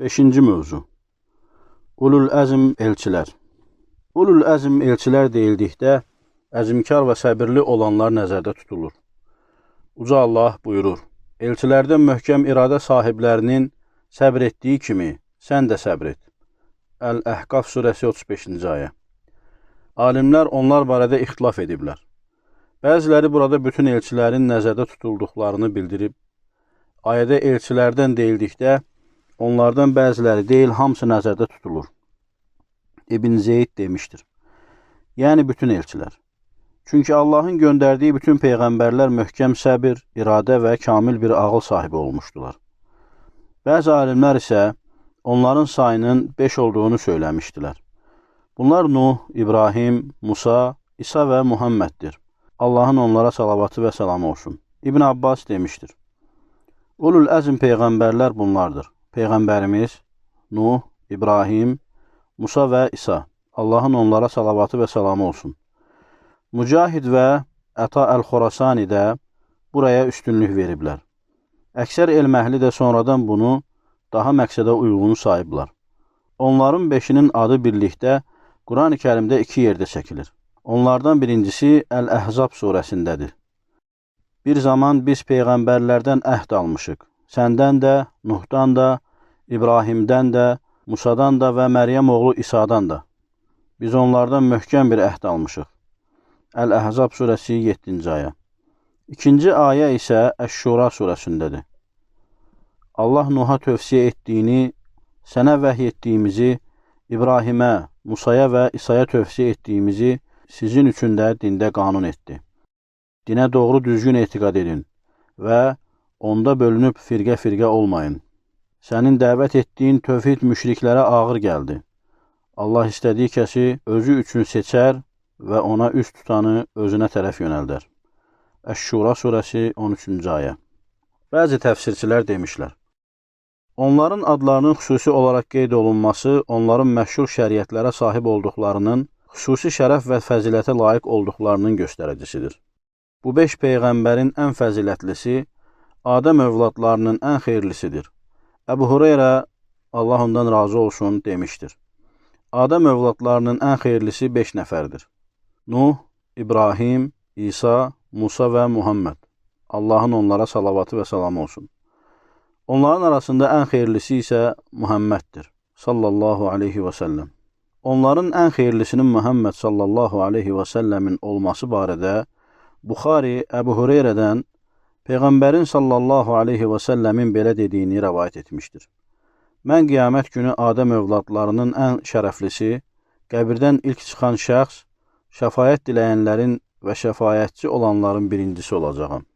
5-ci mövzu. Ulul əzm elçilər. Ulul əzm elçilər deyildikdə, əzmkar və səbirli olanlar nəzərdə tutulur. Uca Allah buyurur, elçilərdən möhkəm iradə sahiblərinin səbr etdiyi kimi, sən də səbr et. Əl-Əhqaf surəsi 35-ci ayə. Alimlər onlar barədə ixtilaf ediblər. Bəziləri burada bütün elçilərin nəzərdə tutulduqlarını bildirib, ayədə elçilərdən deyildikdə, onlardan bəziləri deyil, hamısı nəzərdə tutulur. İbn Zeyd demişdir. Yəni bütün elçilər. Çünki Allahın göndərdiyi bütün peyğəmbərlər möhkəm səbir, iradə və kamil bir ağıl sahibi olmuşdular. Bəzi alimlər isə onların sayının 5 olduğunu söyləmişdilər. Bunlar Nuh, İbrahim, Musa, İsa və Muhammeddir. Allahın onlara salavatı və salamı olsun. İbn Abbas demişdir. Ulul əzm peyğəmbərlər bunlardır. Peyğəmbərimiz Nuh, İbrahim, Musa və İsa. Allahın onlara salavatı və salamı olsun. Mücahid və Əta Əl-Xorasani də buraya üstünlük veriblər. Əksər elm əhli də sonradan bunu daha məqsədə uyğun sayıblar. Onların 5-inin adı birlikdə Quran-ı Kərimdə 2 yerdə çəkilir. Onlardan birincisi Əl-Əhzab surəsindədir. Bir zaman biz peyğəmbərlərdən əhd almışıq. Səndən də, Nuhdan da, İbrahimdən də, Musadan da və Məryəm oğlu İsa'dan da. Biz onlardan möhkəm bir əhd almışıq. Əl-Əhzab surəsi 7-ci ayə. İkinci ayə isə Əş-Şura surəsindədir. Allah Nuh'a tövsiyə etdiyini, sənə vəhy etdiyimizi, İbrahimə, Musaya və İsa'ya tövsiyə etdiyimizi sizin üçün də dində qanun etdi. Dinə doğru düzgün etiqad edin və onda bölünüb firqə-firqə olmayın. Sənin dəvət etdiyin tövhid müşriklərə ağır gəldi. Allah istədiyi kəsi özü üçün seçər və ona üst tutanı özünə tərəf yönəldər. Əş-Şura surəsi 13-cü ayə. Bəzi təfsirçilər demişlər. Onların adlarının xüsusi olaraq qeyd olunması onların məşhur şəriətlərə sahib olduqlarının, xüsusi şərəf və fəzilətə layiq olduqlarının göstəricisidir. Bu 5 peyğəmbərin ən fəzilətlisi, Adəm övladlarının ən xeyirlisidir. Əbu Hüreyrə, Allah ondan razı olsun, demişdir. Adəm övladlarının ən xeyirlisi 5 nəfərdir. Nuh, İbrahim, İsa, Musa və Muhammed. Allahın onlara salavatı və salamı olsun. Onların arasında ən xeyirlisi isə Muhammeddir, sallallahu aleyhi və səlləm. Onların ən xeyirlisinin Muhammed sallallahu aleyhi və səlləmin olması barədə Buxari Əbu Hüreyrədən Peyğəmbərin sallallahu aleyhi və səlləmin belə dediyini rəvayət etmişdir. Mən qiyamət günü Adəm övladlarının ən şərəflisi, qəbirdən ilk çıxan şəxs, şəfayət diləyənlərin və şəfayətçi olanların birincisi olacağam.